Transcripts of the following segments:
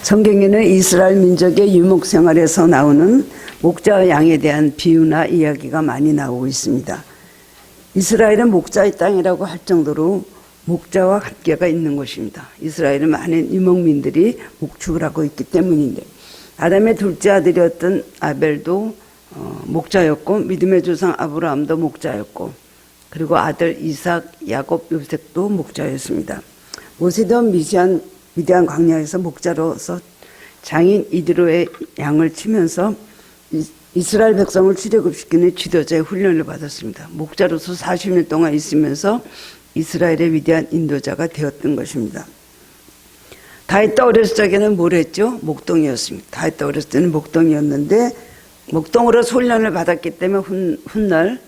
성경에는 이스라엘 민족의 유목 생활에서 나오는 목자와 양에 대한 비유나 이야기가 많이 나오고 있습니다. 이스라엘은 목자의 땅이라고 할 정도로 목자와 관계가 있는 곳입니다. 이스라엘은 많은 유목민들이 목축을 하고 있기 때문인데, 아담의 둘째 아들이었던 아벨도 목자였고, 믿음의 조상 아브라함도 목자였고, 그리고 아들 이삭, 야곱, 요셉도 목자였습니다. 모세도 미디안 광야에서 목자로서 장인 이드로의 양을 치면서 이스라엘 백성을 출애굽시키는 지도자의 훈련을 받았습니다. 목자로서 40년 동안 있으면서 이스라엘의 위대한 인도자가 되었던 것입니다. 다윗도 어렸을 적에는 뭘 했죠? 목동이었습니다. 다윗도 어렸을 때는 목동이었는데, 목동으로서 훈련을 받았기 때문에 훗날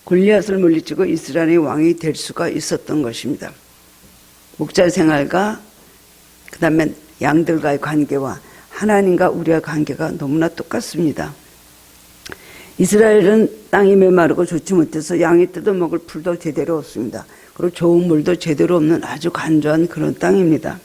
골리앗을 물리치고 이스라엘의 왕이 될 수가 있었던 것입니다. 목자 생활과 그 다음에 양들과의 관계와 하나님과 우리의 관계가 너무나 똑같습니다. 이스라엘은 땅이 메마르고 좋지 못해서 양이 뜯어먹을 풀도 제대로 없습니다. 그리고 좋은 물도 제대로 없는 아주 간조한 그런 땅입니다.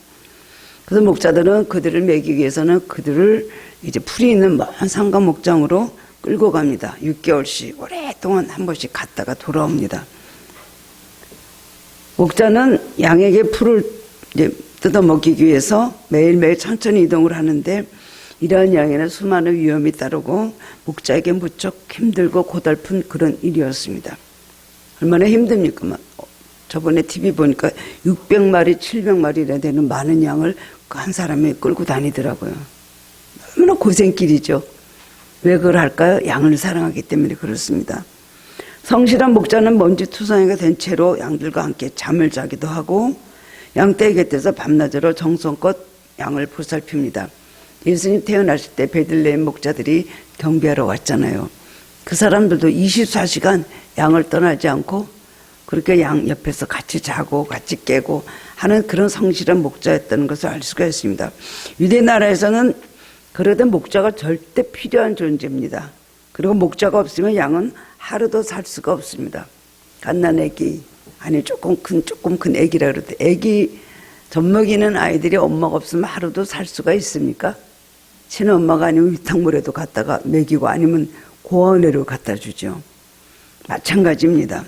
그래서 목자들은 그들을 먹이기 위해서는 그들을 이제 풀이 있는 먼 산과 목장으로 끌고 갑니다. 6개월씩 오랫동안 한 번씩 갔다가 돌아옵니다. 목자는 양에게 풀을 이제 뜯어 먹이기 위해서 매일매일 천천히 이동을 하는데, 이러한 양에는 수많은 위험이 따르고 목자에게 무척 힘들고 고달픈 그런 일이었습니다. 얼마나 힘듭니까? 저번에 TV 보니까 600마리, 700마리나 되는 많은 양을 한 사람이 끌고 다니더라고요. 너무나 고생길이죠. 왜 그걸 할까요? 양을 사랑하기 때문에 그렇습니다. 성실한 목자는 먼지투성이가 된 채로 양들과 함께 잠을 자기도 하고, 양떼 곁에서 밤낮으로 정성껏 양을 보살핍니다. 예수님 태어나실 때 베들레헴 목자들이 경비하러 왔잖아요. 그 사람들도 24시간 양을 떠나지 않고 그렇게 양 옆에서 같이 자고 같이 깨고 하는 그런 성실한 목자였다는 것을 알 수가 있습니다. 유대 나라에서는 그러던 목자가 절대 필요한 존재입니다. 그리고 목자가 없으면 양은 하루도 살 수가 없습니다. 갓난아기, 아니 조금 큰 아기라 그러대. 아기 젖먹이는 아이들이 엄마가 없으면 하루도 살 수가 있습니까? 친엄마가 아니면 위탁물에도 갖다가 먹이고, 아니면 고아원으로 갖다 주죠. 마찬가지입니다.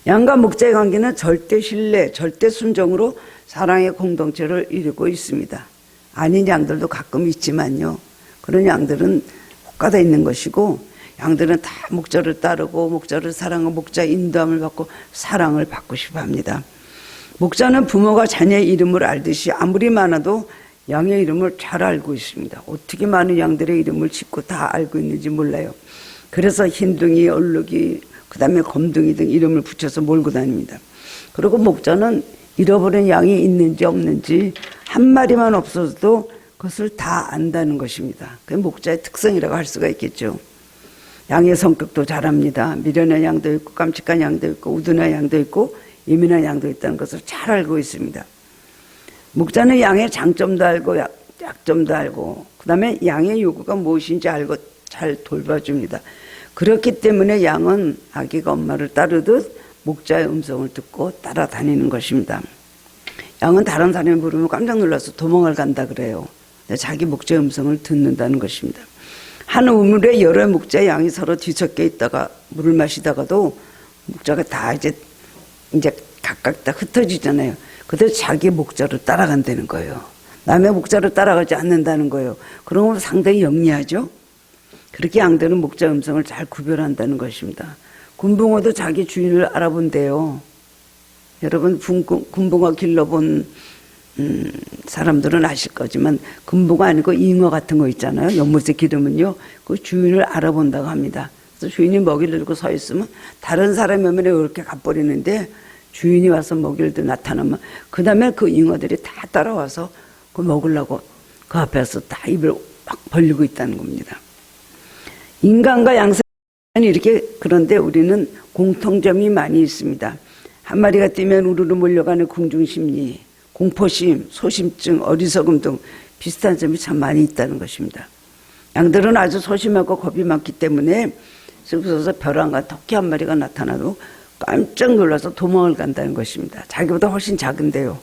양과 목자의 관계는 절대 신뢰, 절대 순종으로 사랑의 공동체를 이루고 있습니다. 아닌 양들도 가끔 있지만요, 그런 양들은 혹가다 있는 것이고, 양들은 다 목자를 따르고 목자를 사랑하고 목자의 인도함을 받고 사랑을 받고 싶어 합니다. 목자는 부모가 자녀의 이름을 알듯이 아무리 많아도 양의 이름을 잘 알고 있습니다. 어떻게 많은 양들의 이름을 짓고 다 알고 있는지 몰라요. 그래서 흰둥이, 얼룩이, 그 다음에 검둥이 등 이름을 붙여서 몰고 다닙니다. 그리고 목자는 잃어버린 양이 있는지 없는지 한 마리만 없어도 그것을 다 안다는 것입니다. 그게 목자의 특성이라고 할 수가 있겠죠. 양의 성격도 잘 압니다. 미련한 양도 있고 깜찍한 양도 있고 우둔한 양도 있고 예민한 양도 있다는 것을 잘 알고 있습니다. 목자는 양의 장점도 알고 약점도 알고, 그 다음에 양의 요구가 무엇인지 알고 잘 돌봐줍니다. 그렇기 때문에 양은 아기가 엄마를 따르듯 목자의 음성을 듣고 따라다니는 것입니다. 양은 다른 사람이 부르면 깜짝 놀라서 도망을 간다 그래요. 자기 목자의 음성을 듣는다는 것입니다. 한 우물에 여러 목자의 양이 서로 뒤섞여 있다가 물을 마시다가도 목자가 다 이제 각각 다 흩어지잖아요. 그래서 자기 목자를 따라간다는 거예요. 남의 목자를 따라가지 않는다는 거예요. 그러면 상당히 영리하죠. 그렇게 양들은 목자 음성을 잘 구별한다는 것입니다. 군붕어도 자기 주인을 알아본대요. 여러분 군붕어 길러본 사람들은 아실 거지만, 금붕어 아니고 잉어 같은 거 있잖아요. 연못에 기르면요, 그 주인을 알아본다고 합니다. 그래서 주인이 먹이를 들고 서 있으면 다른 사람이 오면 이렇게 가버리는데, 주인이 와서 먹이를 들고 나타나면 그 다음에 그 잉어들이 다 따라와서 그 먹으려고 그 앞에서 다 입을 막 벌리고 있다는 겁니다. 인간과 양산이 이렇게, 그런데 우리는 공통점이 많이 있습니다. 한 마리가 뛰면 우르르 몰려가는 궁중심리, 공포심, 소심증, 어리석음 등 비슷한 점이 참 많이 있다는 것입니다. 양들은 아주 소심하고 겁이 많기 때문에 숲속에서 벼랑과 토끼 한 마리가 나타나도 깜짝 놀라서 도망을 간다는 것입니다. 자기보다 훨씬 작은데요.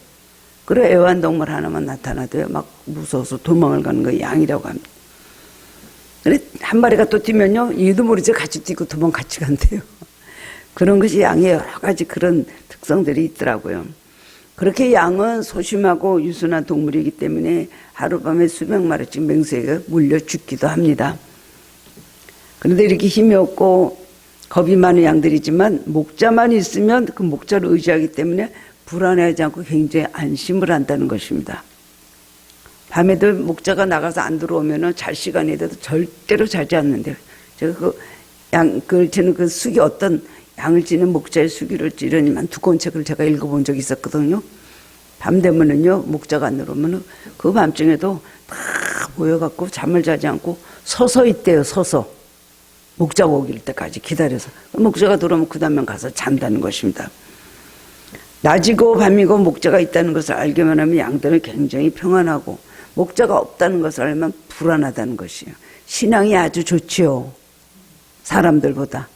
그리고 애완동물 하나만 나타나도요, 막 무서워서 도망을 가는 거 양이라고 합니다. 근데 한 마리가 또 뛰면요, 얘도 모르지 같이 뛰고 도망 같이 간대요. 그런 것이 양의 여러 가지 그런 특성들이 있더라고요. 그렇게 양은 소심하고 유순한 동물이기 때문에 하룻밤에 수백 마리씩 맹수에게 물려 죽기도 합니다. 그런데 이렇게 힘이 없고 겁이 많은 양들이지만 목자만 있으면 그 목자를 의지하기 때문에 불안해하지 않고 굉장히 안심을 한다는 것입니다. 밤에도 목자가 나가서 안 들어오면은 잘 시간이 돼도 절대로 자지 않는데요. 제가 저는 그 수기 어떤 양을 지는 목자의 수기를 찌르니만 두꺼운 책을 제가 읽어본 적이 있었거든요. 밤 되면은요, 목자가 안 들어오면은 그 밤중에도 다 모여갖고 잠을 자지 않고 서서 있대요, 서서. 목자가 오길 때까지 기다려서. 목자가 들어오면 그 다음에 가서 잔다는 것입니다. 낮이고 밤이고 목자가 있다는 것을 알기만 하면 양들은 굉장히 평안하고 목자가 없다는 것을 알면 불안하다는 것이에요. 신앙이 아주 좋지요. 사람들보다.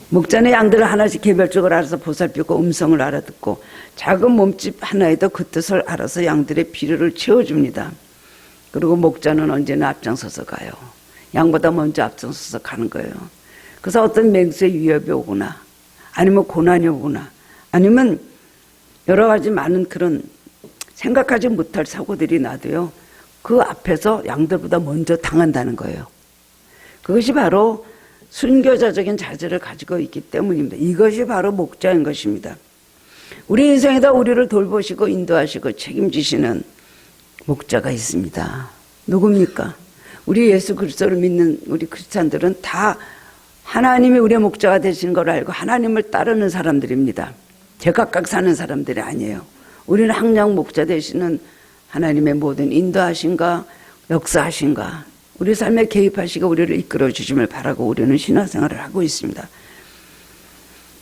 목자는 양들을 하나씩 개별적으로 알아서 보살피고 음성을 알아듣고 작은 몸집 하나에도 그 뜻을 알아서 양들의 필요를 채워줍니다. 그리고 목자는 언제나 앞장서서 가요. 양보다 먼저 앞장서서 가는 거예요. 그래서 어떤 맹수의 위협이 오거나 아니면 고난이 오거나 아니면 여러 가지 많은 그런 생각하지 못할 사고들이 나도요, 그 앞에서 양들보다 먼저 당한다는 거예요. 그것이 바로 순교자적인 자질을 가지고 있기 때문입니다. 이것이 바로 목자인 것입니다. 우리 인생에다 우리를 돌보시고 인도하시고 책임지시는 목자가 있습니다. 누굽니까? 우리 예수 그리스도를 믿는 우리 크리스찬들은 다 하나님이 우리의 목자가 되시는 걸 알고 하나님을 따르는 사람들입니다. 제각각 사는 사람들이 아니에요. 우리는 항상 목자 되시는 하나님의 모든 인도하신가 역사하신가 우리 삶에 개입하시고 우리를 이끌어 주심을 바라고 우리는 신앙생활을 하고 있습니다.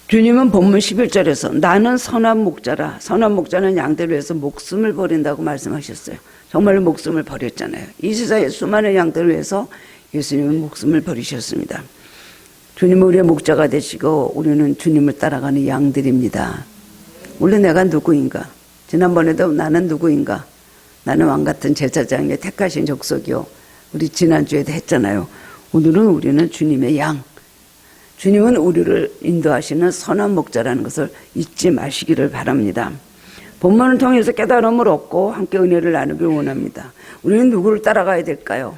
주님은 본문 11절에서 나는 선한 목자라. 선한 목자는 양들을 위해서 목숨을 버린다고 말씀하셨어요. 정말로 목숨을 버렸잖아요. 이 세상의 수많은 양들을 위해서 예수님은 목숨을 버리셨습니다. 주님은 우리의 목자가 되시고 우리는 주님을 따라가는 양들입니다. 원래 내가 누구인가? 지난번에도 나는 누구인가? 나는 왕같은 제사장의 택하신 족속이요. 우리 지난주에도 했잖아요. 오늘은 우리는 주님의 양. 주님은 우리를 인도하시는 선한 목자라는 것을 잊지 마시기를 바랍니다. 본문을 통해서 깨달음을 얻고 함께 은혜를 나누길 원합니다. 우리는 누구를 따라가야 될까요?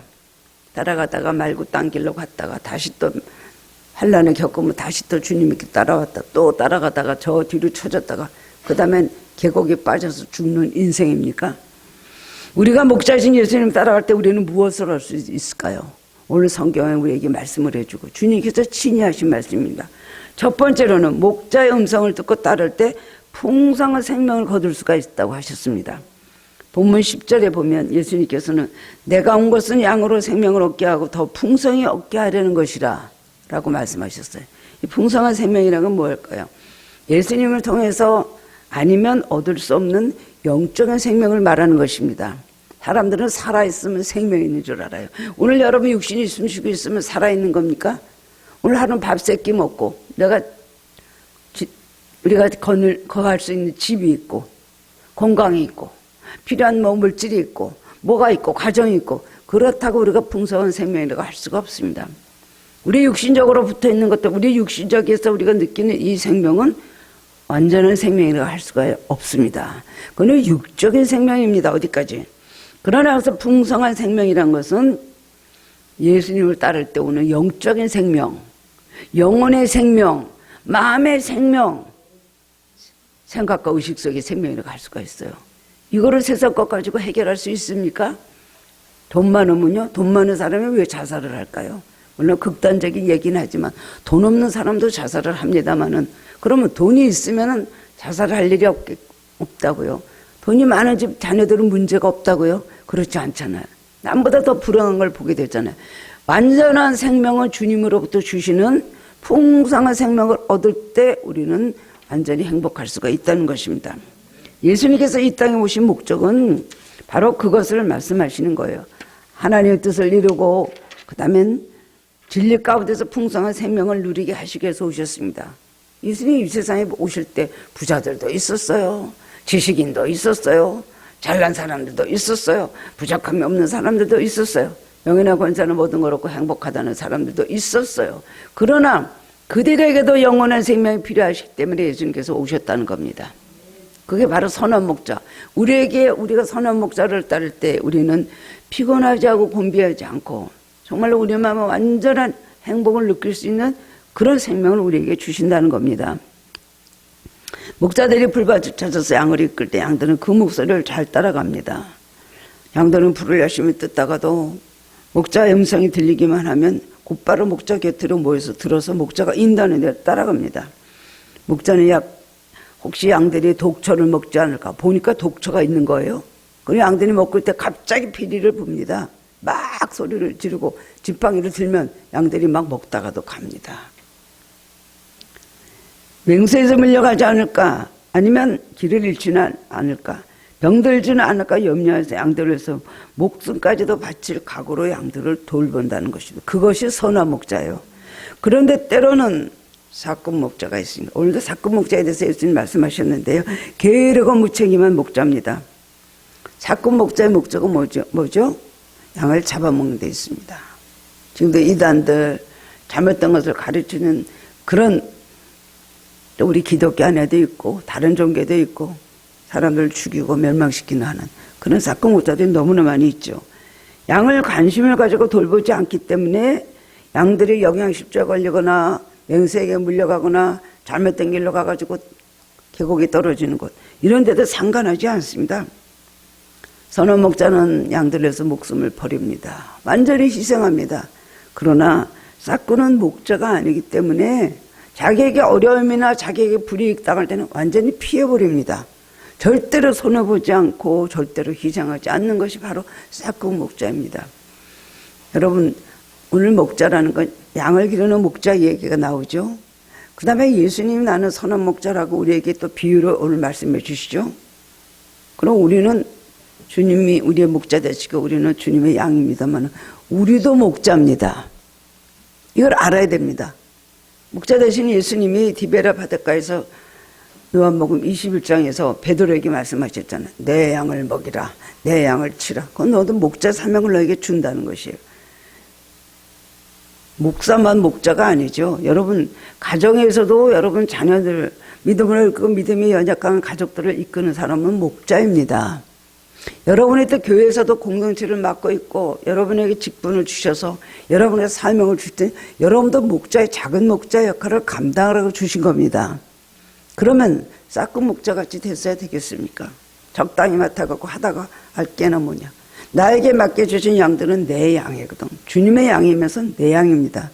따라가다가 말고 딴 길로 갔다가 다시 또 환난을 겪으면 다시 또 주님께 따라왔다. 또 따라가다가 저 뒤로 쳐졌다가 그 다음엔 계곡에 빠져서 죽는 인생입니까? 우리가 목자이신 예수님 따라갈 때 우리는 무엇을 할 수 있을까요? 오늘 성경에 우리에게 말씀을 해주고 주님께서 친히 하신 말씀입니다. 첫 번째로는 목자의 음성을 듣고 따를 때 풍성한 생명을 거둘 수가 있다고 하셨습니다. 본문 10절에 보면 예수님께서는 내가 온 것은 양으로 생명을 얻게 하고 더 풍성히 얻게 하려는 것이라 라고 말씀하셨어요. 이 풍성한 생명이라는 건 뭘까요? 예수님을 통해서 아니면 얻을 수 없는 영적인 생명을 말하는 것입니다. 사람들은 살아있으면 생명이 있는 줄 알아요. 오늘 여러분 육신이 숨쉬고 있으면 살아있는 겁니까? 오늘 하루는 밥 세 끼 먹고 우리가 거할 수 있는 집이 있고 건강이 있고 필요한 물질이 있고 뭐가 있고 가정이 있고 그렇다고 우리가 풍성한 생명이라고 할 수가 없습니다. 우리 육신적으로 붙어있는 것도 우리 육신적에서 우리가 느끼는 이 생명은 완전한 생명이라고 할 수가 없습니다. 그건 육적인 생명입니다. 어디까지. 그러나 여기서 풍성한 생명이란 것은 예수님을 따를 때 오는 영적인 생명, 영혼의 생명, 마음의 생명, 생각과 의식 속의 생명이라고 할 수가 있어요. 이거를 세상 것 가지고 해결할 수 있습니까? 돈 많으면요. 돈 많은 사람이 왜 자살을 할까요? 물론 극단적인 얘기는 하지만 돈 없는 사람도 자살을 합니다만은 그러면 돈이 있으면 자살을 할 일이 없다고요. 돈이 많은 집 자녀들은 문제가 없다고요? 그렇지 않잖아요. 남보다 더 불행한 걸 보게 되잖아요. 완전한 생명은 주님으로부터 주시는 풍성한 생명을 얻을 때 우리는 완전히 행복할 수가 있다는 것입니다. 예수님께서 이 땅에 오신 목적은 바로 그것을 말씀하시는 거예요. 하나님의 뜻을 이루고 그 다음엔 진리 가운데서 풍성한 생명을 누리게 하시기 위해서 오셨습니다. 예수님이 이 세상에 오실 때 부자들도 있었어요. 지식인도 있었어요. 잘난 사람들도 있었어요. 부족함이 없는 사람들도 있었어요. 명예나 권세는 모든 걸 얻고 행복하다는 사람들도 있었어요. 그러나 그들에게도 영원한 생명이 필요하시기 때문에 예수님께서 오셨다는 겁니다. 그게 바로 선한 목자. 우리가 선한 목자를 따를 때 우리는 피곤하지 않고 곤비하지 않고 정말로 우리 마음에 완전한 행복을 느낄 수 있는 그런 생명을 우리에게 주신다는 겁니다. 목자들이 풀밭을 찾아서 양을 이끌 때 양들은 그 목소리를 잘 따라갑니다. 양들은 풀을 열심히 뜯다가도 목자의 음성이 들리기만 하면 곧바로 목자 곁으로 모여서 들어서 목자가 인도하는 대로 따라갑니다. 목자는 혹시 양들이 독초를 먹지 않을까 보니까 독초가 있는 거예요. 그리고 양들이 먹을 때 갑자기 피리를 붑니다. 막 소리를 지르고 지팡이를 들면 양들이 막 먹다가도 갑니다. 맹수에서 밀려가지 않을까 아니면 길을 잃지는 않을까 병들지는 않을까 염려해서 양들에서 목숨까지도 바칠 각오로 양들을 돌본다는 것이죠. 그것이 선한 목자예요. 그런데 때로는 사건 목자가 있습니다. 오늘도 사건 목자에 대해서 예수님 말씀하셨는데요. 게으르고 무책임한 목자입니다. 사건 목자의 목적은 뭐죠? 양을 잡아먹는 데 있습니다. 지금도 이단들 잘못된 것을 가르치는 그런 우리 기독교 안에도 있고 다른 종교도 있고 사람들을 죽이고 멸망시키는 하는 그런 사건 목자들이 너무나 많이 있죠. 양을 관심을 가지고 돌보지 않기 때문에 양들이 영양실조에 걸리거나 맹수에게 물려가거나 잘못된 길로 가가지고 계곡이 떨어지는 곳 이런 데도 상관하지 않습니다. 선한 목자는 양들에서 목숨을 버립니다. 완전히 희생합니다. 그러나 싹구는 목자가 아니기 때문에 자기에게 어려움이나 자기에게 불이익 당할 때는 완전히 피해버립니다. 절대로 손해보지 않고 절대로 희생하지 않는 것이 바로 싹구 목자입니다. 여러분 오늘 목자라는 건 양을 기르는 목자 얘기가 나오죠. 그 다음에 예수님이 나는 선한 목자라고 우리에게 또 비유를 오늘 말씀해 주시죠. 그럼 우리는 주님이 우리의 목자 되시고 우리는 주님의 양입니다만 우리도 목자입니다. 이걸 알아야 됩니다. 목자 되신 예수님이 디베라 바닷가에서 요한복음 21장에서 베드로에게 말씀하셨잖아요. 내 양을 먹이라. 내 양을 치라. 그건 너도 목자 사명을 너에게 준다는 것이에요. 목사만 목자가 아니죠. 여러분 가정에서도 여러분 자녀들 믿음을 이끌고 믿음이 연약한 가족들을 이끄는 사람은 목자입니다. 여러분이 또 교회에서도 공동체를 맡고 있고 여러분에게 직분을 주셔서 여러분의 사명을 주실 때 여러분도 목자의 작은 목자 역할을 감당하라고 주신 겁니다. 그러면 싹구 목자같이 됐어야 되겠습니까? 적당히 맡아갖고 하다가 알게나 뭐냐. 나에게 맡겨주신 양들은 내 양이거든. 주님의 양이면서 내 양입니다.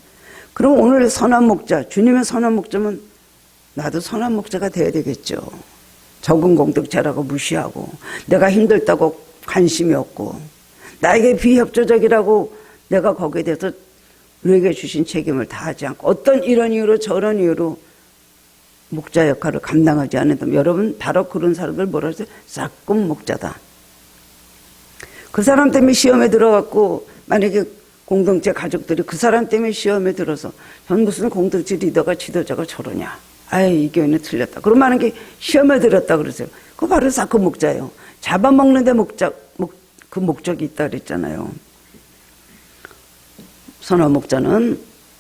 그럼 오늘 선한 목자, 주님의 선한 목자면 나도 선한 목자가 돼야 되겠죠. 적은 공동체라고 무시하고 내가 힘들다고 관심이 없고 나에게 비협조적이라고 내가 거기에 대해서 우리에게 주신 책임을 다하지 않고 어떤 이런 이유로 저런 이유로 목자 역할을 감당하지 않는다면 여러분 바로 그런 사람들 뭐라 하죠? 싹군 목자다. 그 사람 때문에 시험에 들어갔고 만약에 공동체 가족들이 그 사람 때문에 시험에 들어서 전 무슨 공동체 리더가 지도자가 저러냐. 아이 이 교회는 틀렸다. 그럼 하는 게 시험에 들었다 그러세요. 그거 바로 싹군 목자예요. 잡아먹는 데 그 목적이 있다 그랬잖아요. 선한 목자는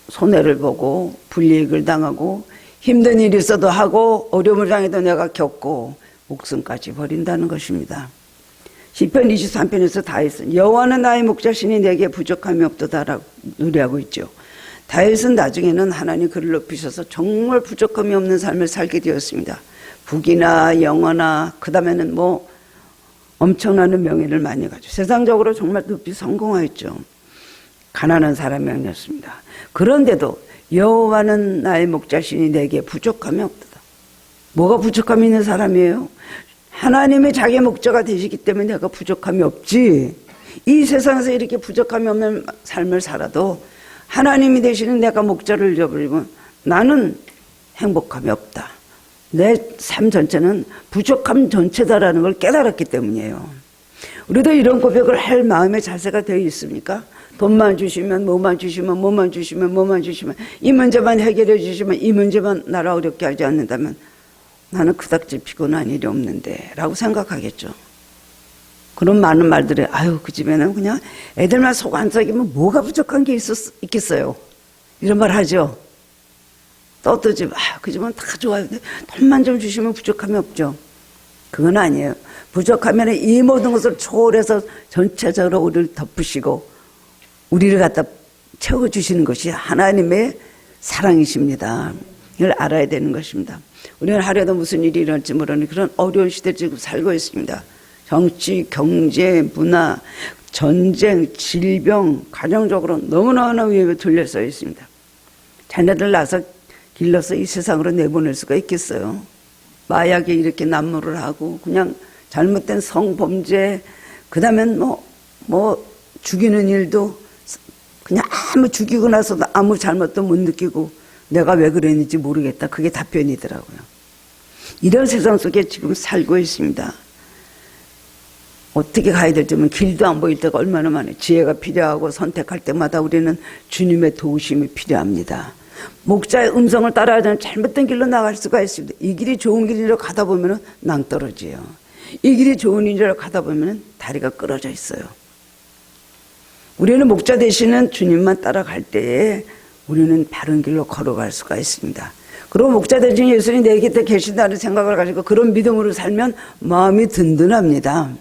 손해를 보고 불이익을 당하고 힘든 일이 있어도 하고 어려움을 당해도 내가 겪고 목숨까지 버린다는 것입니다. 시편 23편에서 다윗은 여호와는 나의 목자시니 내게 부족함이 없도다라고 노래하고 있죠. 다윗은 나중에는 하나님 그를 높이셔서 정말 부족함이 없는 삶을 살게 되었습니다. 부귀나 영화나 그 다음에는 뭐 엄청나는 명예를 많이 가지고 세상적으로 정말 높이 성공하였죠. 가난한 사람이 아니었습니다. 그런데도 여호와는 나의 목자시니 내게 부족함이 없도다. 뭐가 부족함이 있는 사람이에요? 하나님이 자기 목자가 되시기 때문에 내가 부족함이 없지. 이 세상에서 이렇게 부족함이 없는 삶을 살아도 하나님이 되시는 내가 목자를 잃어버리면 나는 행복함이 없다. 내 삶 전체는 부족함 전체다라는 걸 깨달았기 때문이에요. 우리도 이런 고백을 할 마음의 자세가 되어 있습니까? 돈만 주시면 뭐만 주시면 뭐만 주시면 뭐만 주시면 이 문제만 해결해 주시면 이 문제만 나를 어렵게 하지 않는다면 나는 그닥질 피곤한 일이 없는데 라고 생각하겠죠. 그런 많은 말들이 아유 그 집에는 그냥 애들만 속 안 썩이면 뭐가 부족한 게 있겠어요. 이런 말 하죠. 또 집, 그 집은 다 좋아요. 돈만 좀 주시면 부족함이 없죠. 그건 아니에요. 부족하면 이 모든 것을 초월해서 전체적으로 우리를 덮으시고 우리를 갖다 채워주시는 것이 하나님의 사랑이십니다. 이걸 알아야 되는 것입니다. 우리는 하루에도 무슨 일이 일어날지 모르는 그런 어려운 시대를 지금 살고 있습니다. 정치, 경제, 문화, 전쟁, 질병, 가정적으로 너무너무 위험에 둘러싸여 있습니다. 자녀들 낳아서 길러서 이 세상으로 내보낼 수가 있겠어요? 마약에 이렇게 난무를 하고 그냥 잘못된 성범죄, 그 다음엔 죽이는 일도 그냥 아무 죽이고 나서도 아무 잘못도 못 느끼고 내가 왜 그랬는지 모르겠다. 그게 답변이더라고요. 이런 세상 속에 지금 살고 있습니다. 어떻게 가야 될지 모르면 길도 안 보일 때가 얼마나 많아요. 지혜가 필요하고 선택할 때마다 우리는 주님의 도우심이 필요합니다. 목자의 음성을 따라야 잘못된 길로 나갈 수가 있습니다. 이 길이 좋은 길로 가다 보면 낭떠러지요. 이 길이 좋은 길로 가다 보면 다리가 끊어져 있어요. 우리는 목자 되시는 주님만 따라갈 때에 우리는 바른 길로 걸어갈 수가 있습니다. 그리고 목자 되신 예수님이 내 곁에 계신다는 생각을 가지고 그런 믿음으로 살면 마음이 든든합니다.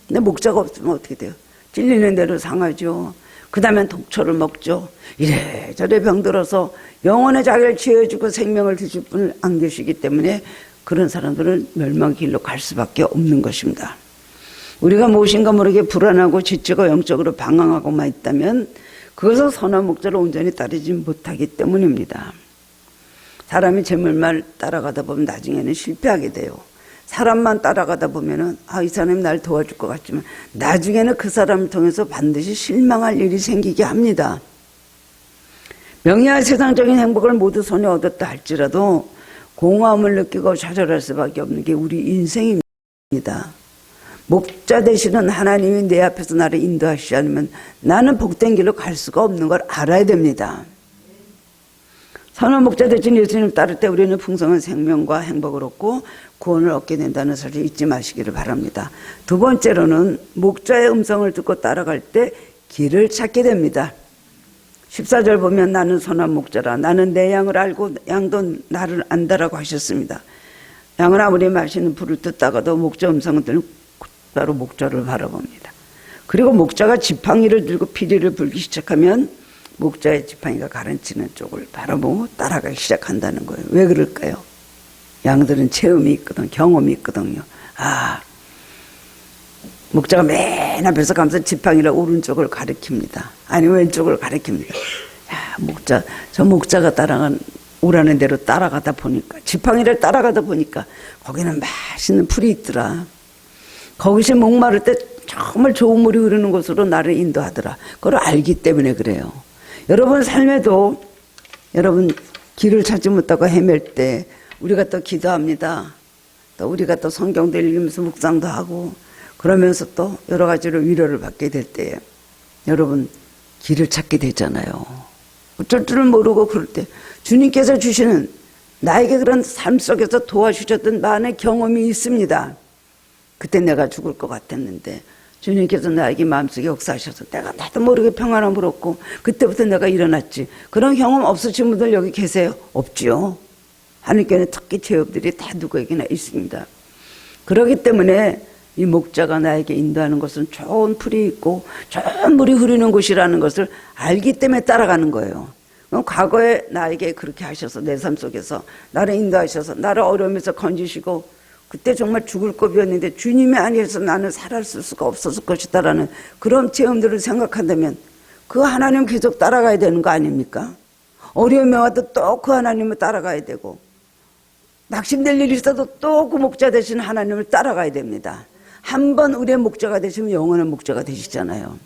근데 목자가 없으면 어떻게 돼요? 찔리는 대로 상하죠. 그 다음엔 독초를 먹죠. 이래저래 병들어서 영혼의 자기를 취해주고 생명을 드실 분을 안 계시기 때문에 그런 사람들은 멸망 길로 갈 수밖에 없는 것입니다. 우리가 무엇인가 모르게 불안하고 지치고 영적으로 방황하고만 있다면 그것은 선한 목자를 온전히 따르지 못하기 때문입니다. 사람이 재물만 따라가다 보면 나중에는 실패하게 돼요. 사람만 따라가다 보면은 이 사람이 날 도와줄 것 같지만 나중에는 그 사람을 통해서 반드시 실망할 일이 생기게 합니다. 명예와 세상적인 행복을 모두 손에 얻었다 할지라도 공허함을 느끼고 좌절할 수밖에 없는 게 우리 인생입니다. 목자 되시는 하나님이 내 앞에서 나를 인도하시지 않으면 나는 복된 길로 갈 수가 없는 걸 알아야 됩니다. 선한 목자 되신 예수님을 따를 때 우리는 풍성한 생명과 행복을 얻고 구원을 얻게 된다는 사실을 잊지 마시기를 바랍니다. 두 번째로는 목자의 음성을 듣고 따라갈 때 길을 찾게 됩니다. 14절 보면 나는 선한 목자라 나는 내 양을 알고 양도 나를 안다라고 하셨습니다. 양은 아무리 맛있는 불을 듣다가도 목자 음성을 들으면 곧바로 목자를 바라봅니다. 그리고 목자가 지팡이를 들고 피리를 불기 시작하면 목자의 지팡이가 가르치는 쪽을 바라보고 따라가기 시작한다는 거예요. 왜 그럴까요? 양들은 체험이 있거든, 경험이 있거든요. 목자가 맨 앞에서 가면서 지팡이를 오른쪽을 가리킵니다. 아니 왼쪽을 가리킵니다. 저 목자가 오라는 대로 따라가다 보니까 지팡이를 따라가다 보니까 거기는 맛있는 풀이 있더라. 거기서 목마를 때 정말 좋은 물이 흐르는 곳으로 나를 인도하더라. 그걸 알기 때문에 그래요. 여러분 삶에도 여러분 길을 찾지 못하고 헤맬 때 우리가 또 기도합니다. 또 우리가 또 성경도 읽으면서 묵상도 하고 그러면서 또 여러 가지로 위로를 받게 될 때 여러분 길을 찾게 되잖아요. 어쩔 줄을 모르고 그럴 때 주님께서 주시는 나에게 그런 삶 속에서 도와주셨던 많은 경험이 있습니다. 그때 내가 죽을 것 같았는데 주님께서 나에게 마음속에 역사하셔서 내가 나도 모르게 평안함을 얻고 그때부터 내가 일어났지. 그런 경험 없으신 분들 여기 계세요? 없지요. 하나님께는 특기 체험들이 다 누구에게나 있습니다. 그렇기 때문에 이 목자가 나에게 인도하는 것은 좋은 풀이 있고 좋은 물이 흐르는 곳이라는 것을 알기 때문에 따라가는 거예요. 그럼 과거에 나에게 그렇게 하셔서 내 삶 속에서 나를 인도하셔서 나를 어려움에서 건지시고 그때 정말 죽을 겁이었는데 주님이 아니어서 나는 살았을 수가 없었을 것이다라는 그런 체험들을 생각한다면 그 하나님 계속 따라가야 되는 거 아닙니까? 어려움에 와도 또 그 하나님을 따라가야 되고 낙심될 일이 있어도 또 그 목자 되신 하나님을 따라가야 됩니다. 한 번 우리의 목자가 되시면 영원한 목자가 되시잖아요.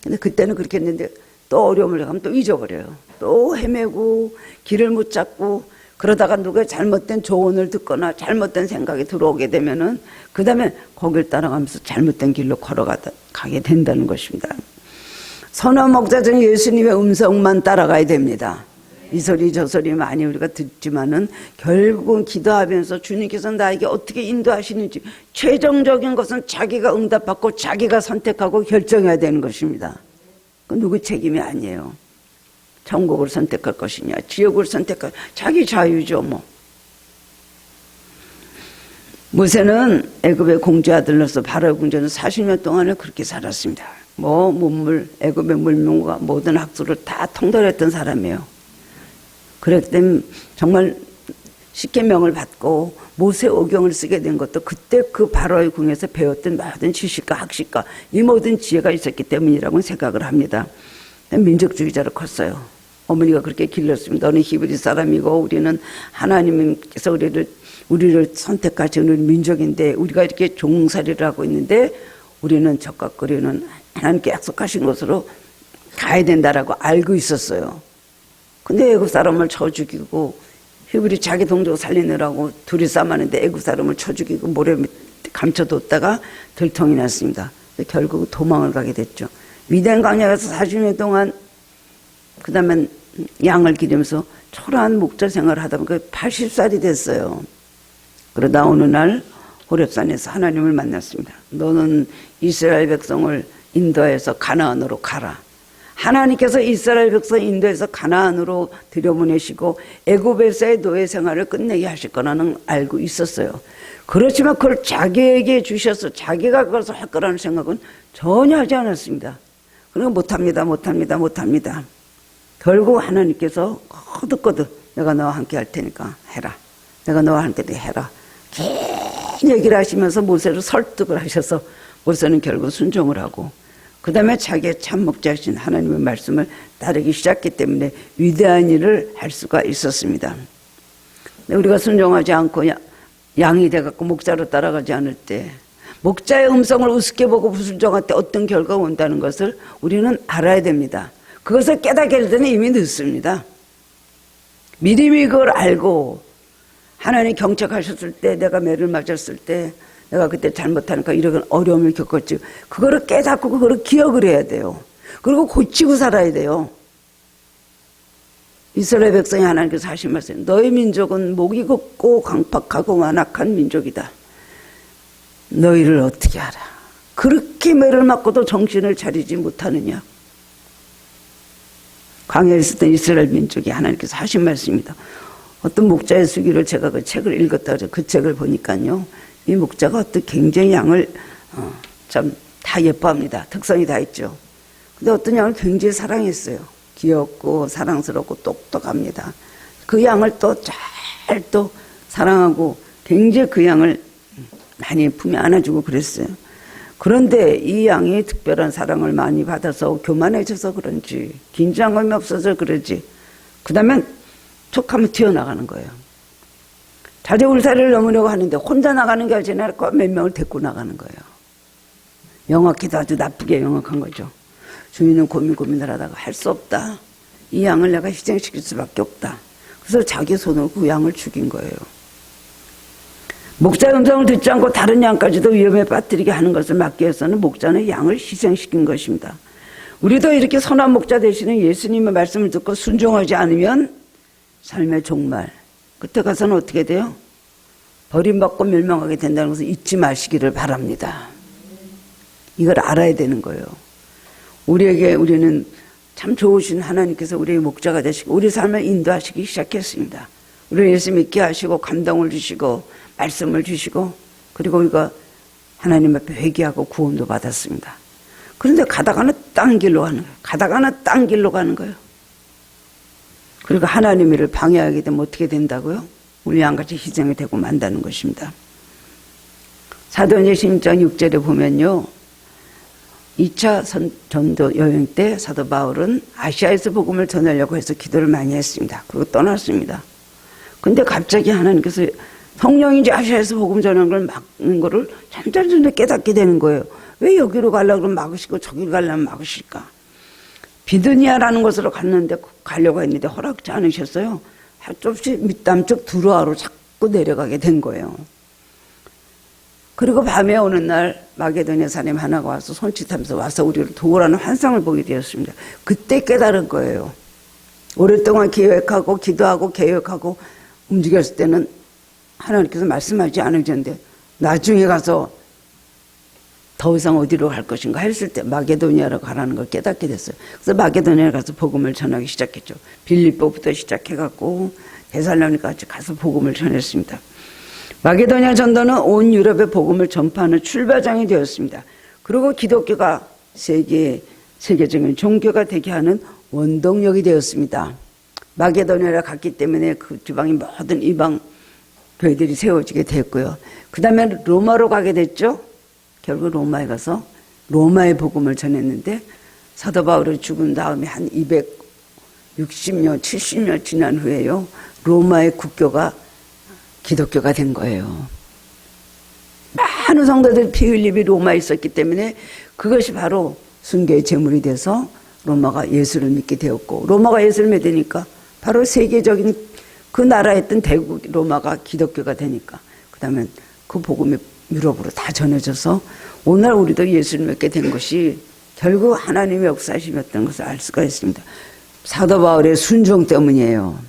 근데 그때는 그렇게 했는데 또 어려움을 가면 또 잊어버려요. 또 헤매고 길을 못 찾고 그러다가 누가 잘못된 조언을 듣거나 잘못된 생각이 들어오게 되면은 그 다음에 거길 따라가면서 잘못된 길로 걸어가게 된다는 것입니다. 선한 목자 중 예수님의 음성만 따라가야 됩니다. 이 소리 저 소리 많이 우리가 듣지만은 결국은 기도하면서 주님께서 나에게 어떻게 인도하시는지 최종적인 것은 자기가 응답받고 자기가 선택하고 결정해야 되는 것입니다. 그 누구 책임이 아니에요. 천국을 선택할 것이냐 지옥을 선택할 자기 자유죠 뭐. 모세는 애굽의 공주 아들로서 바로의 궁전에서 40년 동안을 그렇게 살았습니다. 뭐 문물 애굽의 물명과 모든 학술을 다 통달했던 사람이에요. 그랬기 때문에 정말 십계명을 받고 모세 오경을 쓰게 된 것도 그때 그 바로의 궁에서 배웠던 모든 지식과 학식과 이 모든 지혜가 있었기 때문이라고 생각을 합니다. 민족주의자로 컸어요. 어머니가 그렇게 길렀습니다. 너는 히브리 사람이고 우리는 하나님께서 우리를 선택하신 우리 민족인데 우리가 이렇게 종살이를 하고 있는데 우리는 적각거리는 하나님께 약속하신 곳으로 가야 된다라고 알고 있었어요. 근데 애굽 사람을 쳐 죽이고 히브리 자기 동족 살리느라고 둘이 싸움하는데 애굽 사람을 쳐 죽이고 모래 밑에 감춰뒀다가 들통이 났습니다. 결국 도망을 가게 됐죠. 미디안 광야에서 40년 동안 그 다음에 양을 기르면서 초라한 목자 생활을 하다 보니까 80살이 됐어요. 그러다 어느 날 호렙산에서 하나님을 만났습니다. 너는 이스라엘 백성을 인도해서 가나안으로 가라. 하나님께서 이스라엘 백성 인도해서 가나안으로 들여보내시고 애굽에서의 노예 생활을 끝내게 하실 거라는 알고 있었어요. 그렇지만 그걸 자기에게 주셔서 자기가 그것을 할 거라는 생각은 전혀 하지 않았습니다. 그러니까 못합니다. 결국 하나님께서 거듭거듭 내가 너와 함께 할 테니까 해라. 내가 너와 함께 해라. 긴 얘기를 하시면서 모세를 설득을 하셔서 모세는 결국 순종을 하고 그 다음에 자기의 참 목자이신 하나님의 말씀을 따르기 시작했기 때문에 위대한 일을 할 수가 있었습니다. 우리가 순종하지 않고 양이 돼갖고 목자로 따라가지 않을 때 목자의 음성을 우습게 보고 불순종할 때 어떤 결과가 온다는 것을 우리는 알아야 됩니다. 그것을 깨닫게 될 때는 이미 늦습니다. 미리 그걸 알고 하나님 경책하셨을 때 내가 매를 맞았을 때 내가 그때 잘못하니까 이런 어려움을 겪었지. 그거를 깨닫고 그거를 기억을 해야 돼요. 그리고 고치고 살아야 돼요. 이스라엘 백성이 하나님께서 하신 말씀, 너희 민족은 목이 곱고 강팍하고 완악한 민족이다. 너희를 어떻게 알아? 그렇게 매를 맞고도 정신을 차리지 못하느냐. 광야에 있었던 이스라엘 민족이 하나님께서 하신 말씀입니다. 어떤 목자의 수기를 제가 그 책을 읽었다 그래서 그 책을 보니까요. 이 목자가 어떤 굉장히 양을 참 다 예뻐합니다. 특성이 다 있죠. 근데 어떤 양을 굉장히 사랑했어요. 귀엽고 사랑스럽고 똑똑합니다. 그 양을 또 잘 또 사랑하고 굉장히 그 양을 많이 품에 안아주고 그랬어요. 그런데 이 양이 특별한 사랑을 많이 받아서 교만해져서 그런지 긴장감이 없어서 그러지 그 다음에 툭하면 튀어나가는 거예요. 자제울살이를 넘으려고 하는데 혼자 나가는 게 아니라 몇 명을 데리고 나가는 거예요. 영악히도 아주 나쁘게 영악한 거죠. 주인은 고민을 하다가 할 수 없다. 이 양을 내가 희생시킬 수밖에 없다. 그래서 자기 손으로 그 양을 죽인 거예요. 목자의 음성을 듣지 않고 다른 양까지도 위험에 빠뜨리게 하는 것을 막기 위해서는 목자는 양을 희생시킨 것입니다. 우리도 이렇게 선한 목자 되시는 예수님의 말씀을 듣고 순종하지 않으면 삶의 종말, 그때 가서는 어떻게 돼요? 버림받고 멸망하게 된다는 것을 잊지 마시기를 바랍니다. 이걸 알아야 되는 거예요. 우리는 참 좋으신 하나님께서 우리의 목자가 되시고 우리 삶을 인도하시기 시작했습니다. 우리를 예수 믿게 하시고 감동을 주시고 말씀을 주시고 그리고 우리가 하나님 앞에 회개하고 구원도 받았습니다. 그런데 가다가는 딴 길로 가는 거예요. 그리고 하나님의 일을 방해하게 되면 어떻게 된다고요? 우리 양같이 희생이 되고 만다는 것입니다. 사도행전 16장 6절에 보면요. 2차 전도 여행 때 사도 바울은 아시아에서 복음을 전하려고 해서 기도를 많이 했습니다. 그리고 떠났습니다. 근데 갑자기 하나님께서 성령인지 아시아에서 복음 전하는 걸 막는 거를 잠잠히 깨닫게 되는 거예요. 왜 여기로 가려고 그러면 막으시고 저기로 가려면 막으실까? 비드니아라는 곳으로 가려고 했는데 허락지 않으셨어요. 조금씩 밑담쪽 두로아로 자꾸 내려가게 된 거예요. 그리고 밤에 어느 날 마게도냐 사람 하나가 와서 손짓하면서 와서 우리를 도우라는 환상을 보게 되었습니다. 그때 깨달은 거예요. 오랫동안 계획하고 기도하고 계획하고 움직였을 때는 하나님께서 말씀하지 않으셨는데 나중에 가서 더 이상 어디로 갈 것인가 했을 때 마게도니아로 가라는 걸 깨닫게 됐어요. 그래서 마게도니아에 가서 복음을 전하기 시작했죠. 빌립보부터 시작해갖고 데살로니가까지 가서 복음을 전했습니다. 마게도니아 전도는 온 유럽의 복음을 전파하는 출발장이 되었습니다. 그리고 기독교가 세계적인 종교가 되게 하는 원동력이 되었습니다. 마게도니아에 갔기 때문에 그 지방의 모든 이방 교회들이 세워지게 됐고요. 그 다음에 로마로 가게 됐죠. 결국 로마에 가서 로마의 복음을 전했는데 사도 바울이 죽은 다음에 한 260년, 70년 지난 후에요. 로마의 국교가 기독교가 된 거예요. 많은 성도들 피 흘림이 로마에 있었기 때문에 그것이 바로 순교의 제물이 돼서 로마가 예수를 믿게 되었고, 로마가 예수를 믿으니까 바로 세계적인 그 나라에 있던 대국 로마가 기독교가 되니까 그 다음에 그 복음이 유럽으로 다 전해져서 오늘 우리도 예수를 믿게 된 것이 결국 하나님의 역사심이었던 것을 알 수가 있습니다. 사도 바울의 순종 때문이에요.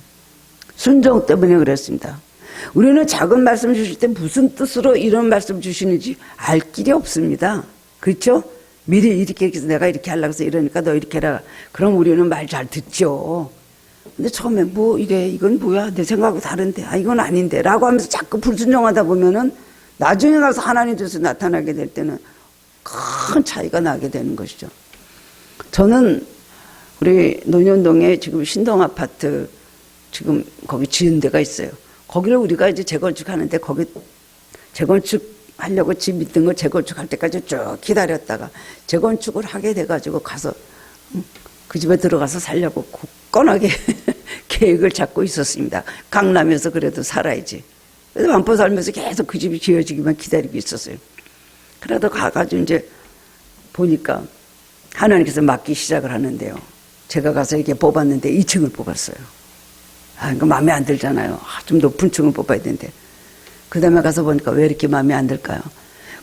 순종 때문에 그랬습니다. 우리는 작은 말씀 주실 때 무슨 뜻으로 이런 말씀 주시는지 알 길이 없습니다. 그렇죠? 미리 이렇게 해서 내가 이렇게 하려고 해서 이러니까 너 이렇게 해라. 그럼 우리는 말 잘 듣죠. 근데 처음에 뭐 이래, 이건 뭐야, 내 생각하고 다른데, 아 이건 아닌데 라고 하면서 자꾸 불순종하다 보면은 나중에 가서 하나님 뜻이 나타나게 될 때는 큰 차이가 나게 되는 것이죠. 저는 우리 논현동에 지금 신동아파트 지금 거기 지은 데가 있어요. 거기를 우리가 이제 재건축하는데 거기 재건축하려고 집 있던 거 재건축할 때까지 쭉 기다렸다가 재건축을 하게 돼가지고 가서 그 집에 들어가서 살려고 굳건하게 계획을 잡고 있었습니다. 강남에서 그래도 살아야지. 그래서 반포 살면서 계속 그 집이 지어지기만 기다리고 있었어요. 그래도 가가지고 이제 보니까 하나님께서 맡기 시작을 하는데요. 제가 가서 이렇게 뽑았는데 2층을 뽑았어요. 아, 이거 마음에 안 들잖아요. 아, 좀 높은 층을 뽑아야 되는데. 그 다음에 가서 보니까 왜 이렇게 마음에 안 들까요?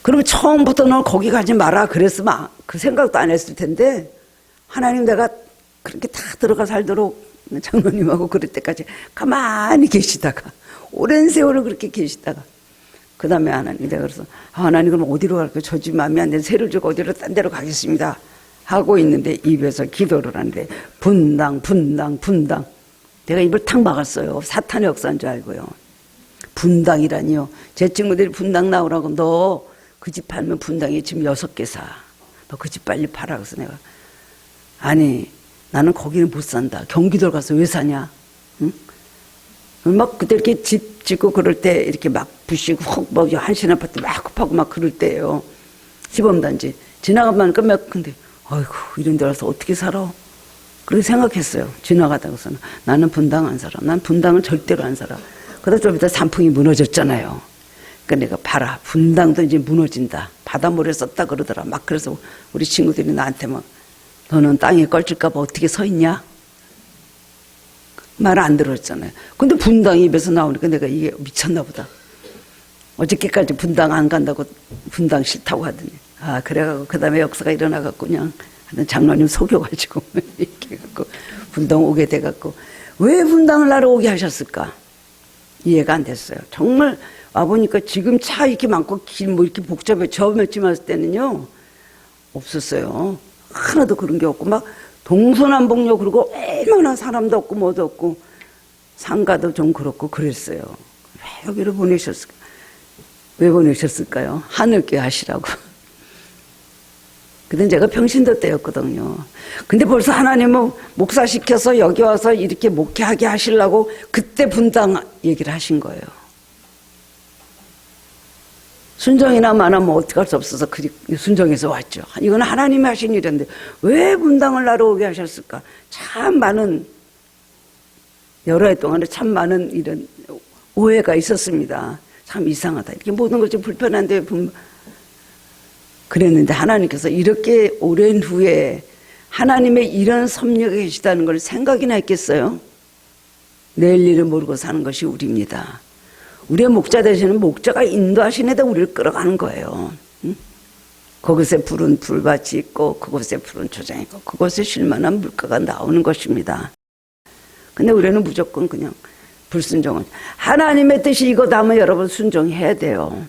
그러면 처음부터 넌 거기 가지 마라 그랬으면 그 생각도 안 했을 텐데 하나님 내가 그렇게 다 들어가 살도록 장로님하고 그럴 때까지 가만히 계시다가 오랜 세월을 그렇게 계시다가 그 다음에 하나님 내가 그래서 하나님 그럼 어디로 갈까요? 저 집 마음에 안 드는 새를 주고 어디로 딴 데로 가겠습니다 하고 있는데 입에서 기도를 하는데 분당 내가 입을 탁 막았어요. 사탄의 역사인 줄 알고요. 분당이라니요. 제 친구들이 분당 나오라고 너 그 집 팔면 분당에 집 6개 사. 너 그 집 빨리 팔아. 그래서 내가 아니 나는 거기는 못 산다. 경기도를 가서 왜 사냐? 응? 막 그때 이렇게 집 짓고 그럴 때 이렇게 막 부시고 막 한신 아파트 막 급하고 막 그럴 때예요. 시범단지 지나가면 근데 아이고 이런 데 와서 어떻게 살아? 그렇게 생각했어요. 지나가다가서는 나는 분당 안 살아. 난 분당은 절대로 안 살아. 그러다 좀 이따 산풍이 무너졌잖아요. 그러니까 내가 봐라. 분당도 이제 무너진다. 바닷물에 썼다 그러더라. 막 그래서 우리 친구들이 나한테 막 너는 땅에 걸칠까 봐 어떻게 서 있냐? 말 안 들었잖아요. 근데 분당 입에서 나오니까 내가 이게 미쳤나 보다. 어저께까지 분당 안 간다고 분당 싫다고 하더니 아 그래가지고 그 다음에 역사가 일어나갖고 그냥 하여튼 장로님 속여가지고 이렇게 해갖고 분당 오게 돼갖고 왜 분당을 나로 오게 하셨을까? 이해가 안 됐어요. 정말 와보니까 지금 차 이렇게 많고 길 뭐 이렇게 복잡해. 저 며칠 왔을 때는요 없었어요. 하나도 그런 게 없고 막 동서남북로 그러고 얼마나 사람도 없고 뭐도 없고 상가도 좀 그렇고 그랬어요. 왜 여기를 보내셨을까? 왜 보내셨을까요? 하늘께 하시라고. 그땐 제가 평신도 때였거든요. 근데 벌써 하나님은 목사시켜서 여기 와서 이렇게 목회하게 하시려고 그때 분당 얘기를 하신 거예요. 순정이나 마나면 어떡할 수 없어서 순정해서 왔죠. 이건 하나님이 하신 일인데 왜 분당을 나러 오게 하셨을까? 참 많은 여러 해 동안에 참 많은 이런 오해가 있었습니다. 참 이상하다. 이렇게 모든 것이 불편한데 그랬는데 하나님께서 이렇게 오랜 후에 하나님의 이런 섭리가 계시다는 걸 생각이나 했겠어요? 내일 일을 모르고 사는 것이 우리입니다. 우리의 목자 되시는 목자가 인도하신 데다 우리를 끌어가는 거예요. 응? 그곳에 푸른 풀밭이 있고 그곳에 푸른 초장이 있고 그곳에 쉴만한 물가가 나오는 것입니다. 근데 우리는 무조건 그냥 불순종은. 하나님의 뜻이 이거다 하면 여러분 순종해야 돼요.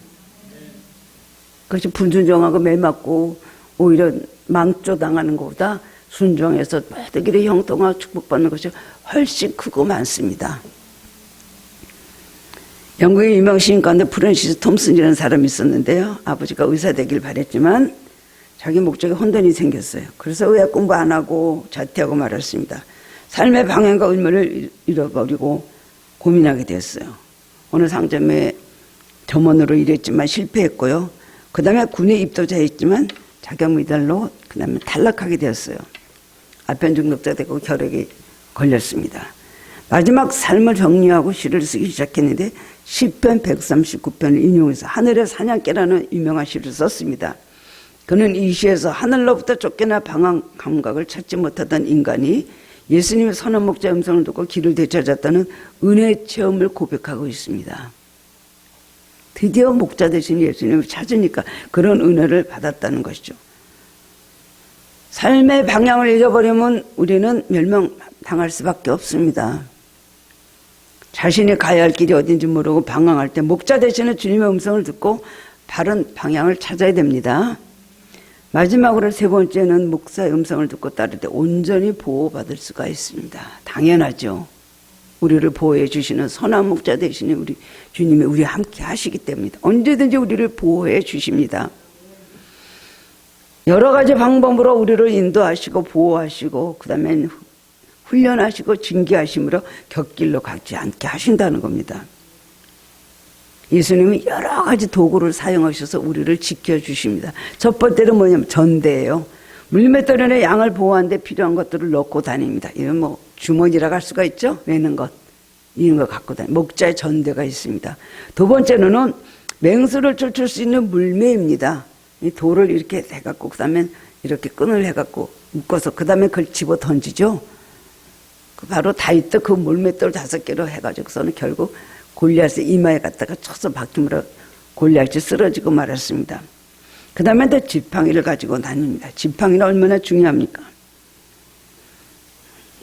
그것이 불순종하고 매 맞고 오히려 망조당하는 것보다 순종해서 모든 길에 형통하고 축복받는 것이 훨씬 크고 많습니다. 영국의 유명 시인 가운데 프랜시스 톰슨이라는 사람이 있었는데요. 아버지가 의사 되길 바랬지만 자기 목적에 혼돈이 생겼어요. 그래서 의학 공부 안 하고 자퇴하고 말았습니다. 삶의 방향과 의미를 잃어버리고 고민하게 됐어요. 어느 상점에 점원으로 일했지만 실패했고요. 그 다음에 군에 입도자했지만 자격미달로 그 다음에 탈락하게 되었어요. 아편 중독자 되고 결핵에 걸렸습니다. 마지막 삶을 정리하고 시를 쓰기 시작했는데 시편 139편을 인용해서 하늘의 사냥개라는 유명한 시를 썼습니다. 그는 이 시에서 하늘로부터 쫓겨나 방황 감각을 찾지 못하던 인간이 예수님의 선한 목자의 음성을 듣고 길을 되찾았다는 은혜의 체험을 고백하고 있습니다. 드디어 목자 되신 예수님을 찾으니까 그런 은혜를 받았다는 것이죠. 삶의 방향을 잃어버리면 우리는 멸망당할 수밖에 없습니다. 자신이 가야 할 길이 어딘지 모르고 방황할 때 목자 되시는 주님의 음성을 듣고 바른 방향을 찾아야 됩니다. 마지막으로 세 번째는 목사의 음성을 듣고 따를 때 온전히 보호받을 수가 있습니다. 당연하죠. 우리를 보호해 주시는 선한 목자 되시는 우리 주님이 우리와 함께 하시기 때문이다. 언제든지 우리를 보호해 주십니다. 여러 가지 방법으로 우리를 인도하시고 보호하시고 그 다음에 훈련하시고 징계하심으로 곁길로 가지 않게 하신다는 겁니다. 예수님은 여러 가지 도구를 사용하셔서 우리를 지켜주십니다. 첫 번째는 뭐냐면 전대예요. 물맷돌이나 양을 보호하는데 필요한 것들을 넣고 다닙니다. 이건 뭐 주머니라고 할 수가 있죠. 매는 것. 이런 거 갖고 다닙니다. 목자의 전대가 있습니다. 두 번째는 맹수를 쫓을 수 있는 물매입니다. 이 돌을 이렇게 해갖고 그 다음에 이렇게 끈을 해갖고 묶어서 그 다음에 그걸 집어 던지죠. 바로 다윗도 그 물맷돌 5개로 해가지고서는 결국 골리앗의 이마에 갖다가 쳐서 박힘으로 골리앗이 쓰러지고 말았습니다. 그 다음에 또 지팡이를 가지고 다닙니다. 지팡이는 얼마나 중요합니까?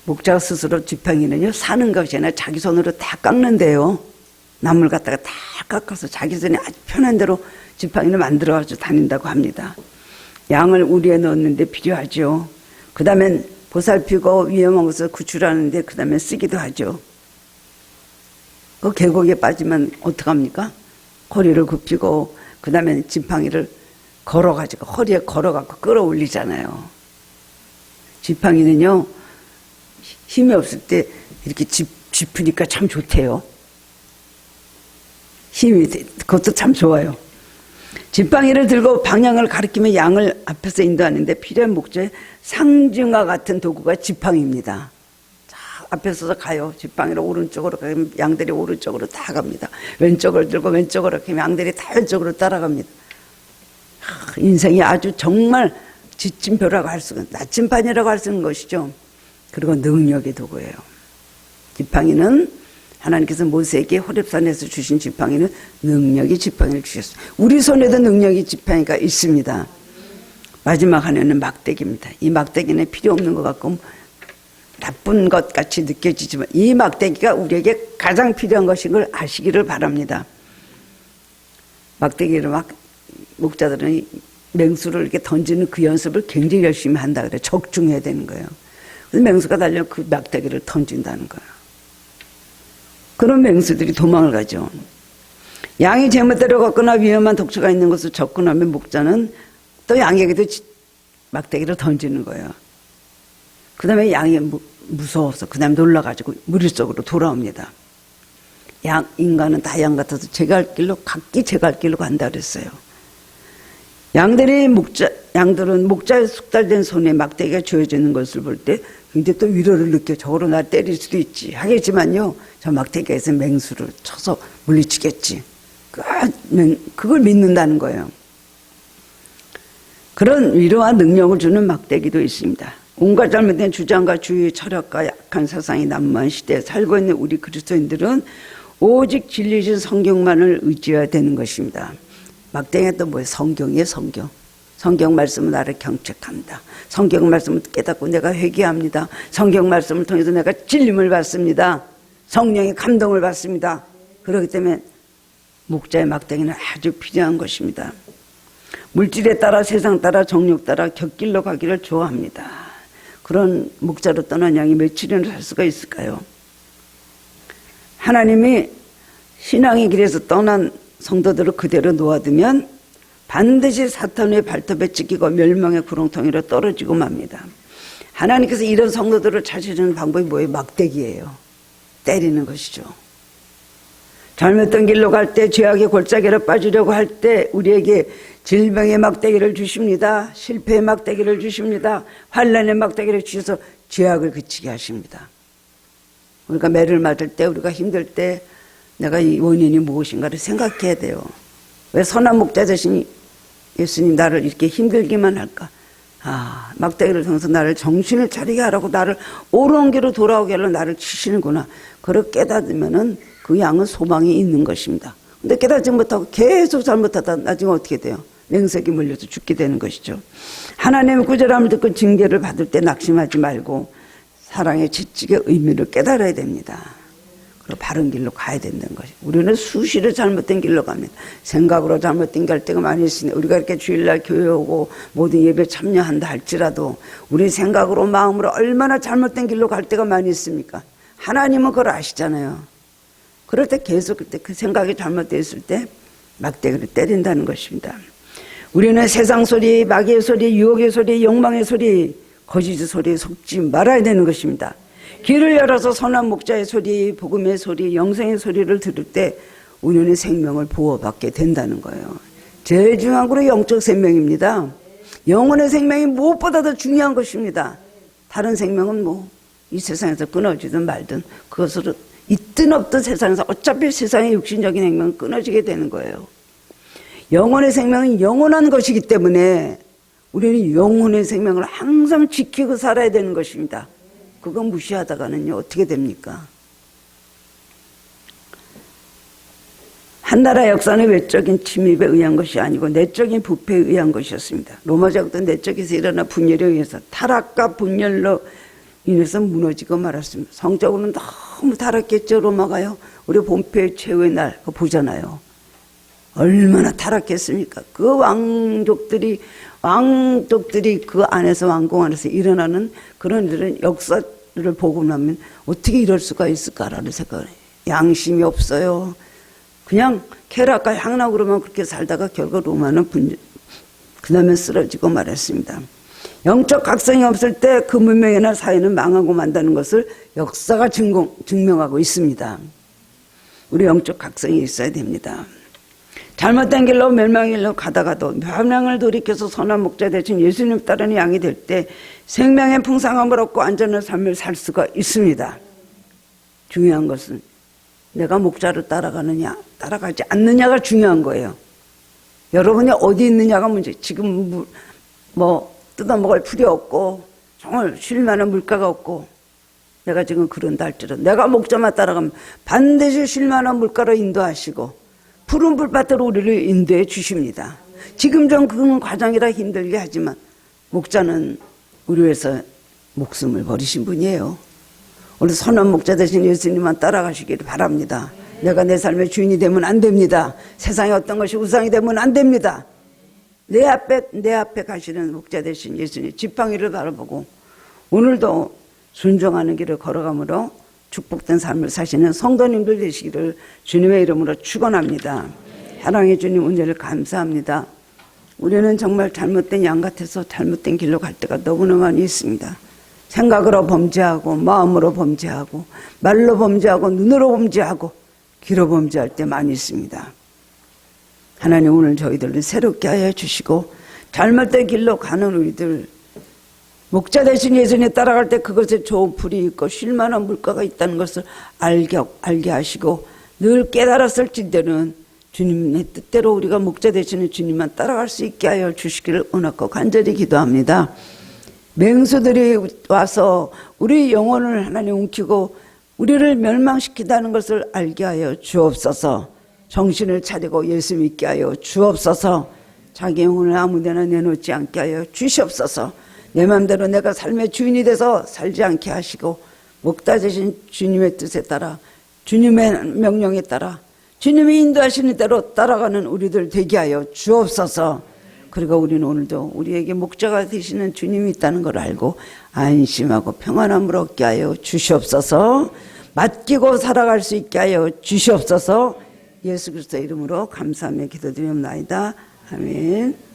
목자가 스스로 지팡이는요, 사는 것이 아니라 자기 손으로 다 깎는데요. 나물 갖다가 다 깎아서 자기 손에 아주 편한 대로 지팡이를 만들어가지고 다닌다고 합니다. 양을 우리에 넣었는데 필요하죠. 그 다음엔 보살피고 위험한 것을 구출하는데 그 다음에 쓰기도 하죠. 그 계곡에 빠지면 어떡합니까? 허리를 굽히고 그 다음에 지팡이를 걸어가지고 허리에 걸어갖고 끌어올리잖아요. 지팡이는요, 힘이 없을 때 이렇게 짚으니까 참 좋대요. 힘이, 그것도 참 좋아요. 지팡이를 들고 방향을 가리키며 양을 앞에서 인도하는데 필요한 목적의 상징과 같은 도구가 지팡이입니다. 자, 앞에 서서 가요. 지팡이로 오른쪽으로 가면 양들이 오른쪽으로 다 갑니다. 왼쪽을 들고 왼쪽으로 가면 양들이 다 왼쪽으로 따라갑니다. 인생이 아주 정말 지침표라고 할 수가, 나침반이라고 할 수 있는 것이죠. 그리고 능력의 도구예요. 지팡이는 하나님께서 모세에게 호렙산에서 주신 지팡이는 능력의 지팡이를 주셨어요. 우리 손에도 능력의 지팡이가 있습니다. 마지막 하나는 막대기입니다. 이 막대기는 필요 없는 것 같고 나쁜 것 같이 느껴지지만 이 막대기가 우리에게 가장 필요한 것인 걸 아시기를 바랍니다. 막대기를 막 목자들은 맹수를 이렇게 던지는 그 연습을 굉장히 열심히 한다 그래요. 적중해야 되는 거예요. 그래서 맹수가 달려 그 막대기를 던진다는 거예요. 그런 맹수들이 도망을 가죠. 양이 제멋대로 걷거나 위험한 독처가 있는 곳을 접근하면 목자는 또 양에게도 막대기를 던지는 거예요. 그 다음에 양이 무서워서 그 다음에 놀라가지고 무리 속으로 돌아옵니다. 인간은 다 양 같아서 제가 할 길로 각기 제가 할 길로 간다 그랬어요. 양들은 목자의 숙달된 손에 막대기가 쥐어지는 것을 볼 때 굉장히 또 위로를 느껴. 저거로 나 때릴 수도 있지 하겠지만요, 저 막대기에서 맹수를 쳐서 물리치겠지. 그걸 믿는다는 거예요. 그런 위로와 능력을 주는 막대기도 있습니다. 온갖 잘못된 주장과 주의 철학과 약한 사상이 난무한 시대에 살고 있는 우리 그리스도인들은 오직 진리신 성경만을 의지해야 되는 것입니다. 막대기가 또 뭐예요? 성경이에요, 성경. 성경 말씀은 나를 경책합니다. 성경 말씀을 깨닫고 내가 회개합니다. 성경 말씀을 통해서 내가 찔림을 받습니다. 성령의 감동을 받습니다. 그렇기 때문에 목자의 막대기는 아주 필요한 것입니다. 물질에 따라 세상 따라 정욕 따라 곁길로 가기를 좋아합니다. 그런 목자로 떠난 양이 며칠이나 살 수가 있을까요? 하나님이 신앙의 길에서 떠난 성도들을 그대로 놓아두면 반드시 사탄의 발톱에 찢기고 멸망의 구렁텅이로 떨어지고 맙니다. 하나님께서 이런 성도들을 찾으시는 방법이 뭐예요? 막대기예요. 때리는 것이죠. 잘못된 길로 갈 때, 죄악의 골짜기로 빠지려고 할 때 우리에게 질병의 막대기를 주십니다. 실패의 막대기를 주십니다. 환난의 막대기를 주셔서 죄악을 그치게 하십니다. 우리가 매를 맞을 때, 우리가 힘들 때 내가 이 원인이 무엇인가를 생각해야 돼요. 왜 선한 목자 되신 예수님 나를 이렇게 힘들기만 할까? 막대기를 통해서 나를 정신을 차리게 하라고, 나를 옳은 길로 돌아오게 하려고 나를 치시는구나. 그걸 깨닫으면은 그 양은 소망이 있는 것입니다. 근데 깨닫지 못하고 계속 잘못하다 나중에 어떻게 돼요? 맹색이 물려서 죽게 되는 것이죠. 하나님의 구절함을 듣고 징계를 받을 때 낙심하지 말고 사랑의 지식의 의미를 깨달아야 됩니다. 그리고 바른 길로 가야 된다는 것이. 우리는 수시로 잘못된 길로 갑니다. 생각으로 잘못된 갈 때가 많이 있으니 우리가 이렇게 주일날 교회 오고 모든 예배 참여한다 할지라도 우리 생각으로 마음으로 얼마나 잘못된 길로 갈 때가 많이 있습니까? 하나님은 그걸 아시잖아요. 그럴 때 계속 그 생각이 잘못되었을 때 막대기를 때린다는 것입니다. 우리는 세상 소리, 마귀의 소리, 유혹의 소리, 욕망의 소리, 거짓의 소리에 속지 말아야 되는 것입니다. 귀를 열어서 선한 목자의 소리, 복음의 소리, 영생의 소리를 들을 때 우리는 생명을 보호받게 된다는 거예요. 제일 중요한 건 영적 생명입니다. 영혼의 생명이 무엇보다 더 중요한 것입니다. 다른 생명은 이 세상에서 끊어지든 말든 그것으로 있든 없든 세상에서 어차피 세상의 육신적인 생명은 끊어지게 되는 거예요. 영혼의 생명은 영원한 것이기 때문에 우리는 영혼의 생명을 항상 지키고 살아야 되는 것입니다. 그거 무시하다가는요 어떻게 됩니까? 한 나라 역사는 외적인 침입에 의한 것이 아니고 내적인 부패에 의한 것이었습니다. 로마 제국도 내적에서 일어난 분열에 의해서 타락과 분열로 인해서 무너지고 말았습니다. 성적으로는 너무 타락했죠. 로마가요. 우리 본표의 최후의 날 그거 보잖아요. 얼마나 타락했습니까? 그 왕족들이 그 안에서 왕궁 안에서 일어나는 그런 일은 역사를 보고 나면 어떻게 이럴 수가 있을까라는 생각을 해요. 양심이 없어요. 그냥 쾌락과 향락으로만 그렇게 살다가 결국 로마는 그 다음에 쓰러지고 말았습니다. 영적 각성이 없을 때 그 문명이나 사회는 망하고 만다는 것을 역사가 증명하고 있습니다. 우리 영적 각성이 있어야 됩니다. 잘못된 길로 멸망의 길로 가다가도 멸망을 돌이켜서 선한 목자 대신 예수님 따르는 양이 될 때 생명의 풍성함을 얻고 안전한 삶을 살 수가 있습니다. 중요한 것은 내가 목자를 따라가느냐 따라가지 않느냐가 중요한 거예요. 여러분이 어디 있느냐가 문제. 지금 뜯어먹을 풀이 없고 정말 쉴 만한 물가가 없고 내가 지금 그런다 할지라도 내가 목자만 따라가면 반드시 쉴 만한 물가로 인도하시고 푸른 불밭으로 우리를 인도해 주십니다. 지금 좀 그 과정이라 힘들게 하지만 목자는 우리 위해서 목숨을 버리신 분이에요. 우리 선한 목자 되신 예수님만 따라가시기를 바랍니다. 내가 내 삶의 주인이 되면 안 됩니다. 세상에 어떤 것이 우상이 되면 안 됩니다. 내 앞에 가시는 목자 되신 예수님 지팡이를 바라보고 오늘도 순종하는 길을 걸어가므로 축복된 삶을 사시는 성도님들 되시기를 주님의 이름으로 축원합니다. 사랑의 주님 은혜를 감사합니다. 우리는 정말 잘못된 양 같아서 잘못된 길로 갈 때가 너무나 많이 있습니다. 생각으로 범죄하고 마음으로 범죄하고 말로 범죄하고 눈으로 범죄하고 귀로 범죄할 때 많이 있습니다. 하나님 오늘 저희들을 새롭게 하여 주시고 잘못된 길로 가는 우리들 목자 대신 예수님 따라갈 때 그것에 좋은 풀이 있고 쉴만한 물가가 있다는 것을 알게 하시고 늘 깨달았을진대는 주님의 뜻대로 우리가 목자 되시는 주님만 따라갈 수 있게 하여 주시기를 원하고 간절히 기도합니다. 맹수들이 와서 우리 영혼을 하나님 움키고 우리를 멸망시키다는 것을 알게 하여 주옵소서. 정신을 차리고 예수 믿게 하여 주옵소서. 자기 영혼을 아무데나 내놓지 않게 하여 주시옵소서. 내 마음대로 내가 삶의 주인이 돼서 살지 않게 하시고 목자 되신 주님의 뜻에 따라 주님의 명령에 따라 주님이 인도하시는 대로 따라가는 우리들 되게 하여 주옵소서. 그리고 우리는 오늘도 우리에게 목자가 되시는 주님이 있다는 걸 알고 안심하고 평안함을 얻게 하여 주시옵소서. 맡기고 살아갈 수 있게 하여 주시옵소서. 예수 그리스도 이름으로 감사하며 기도드리옵나이다. 아멘.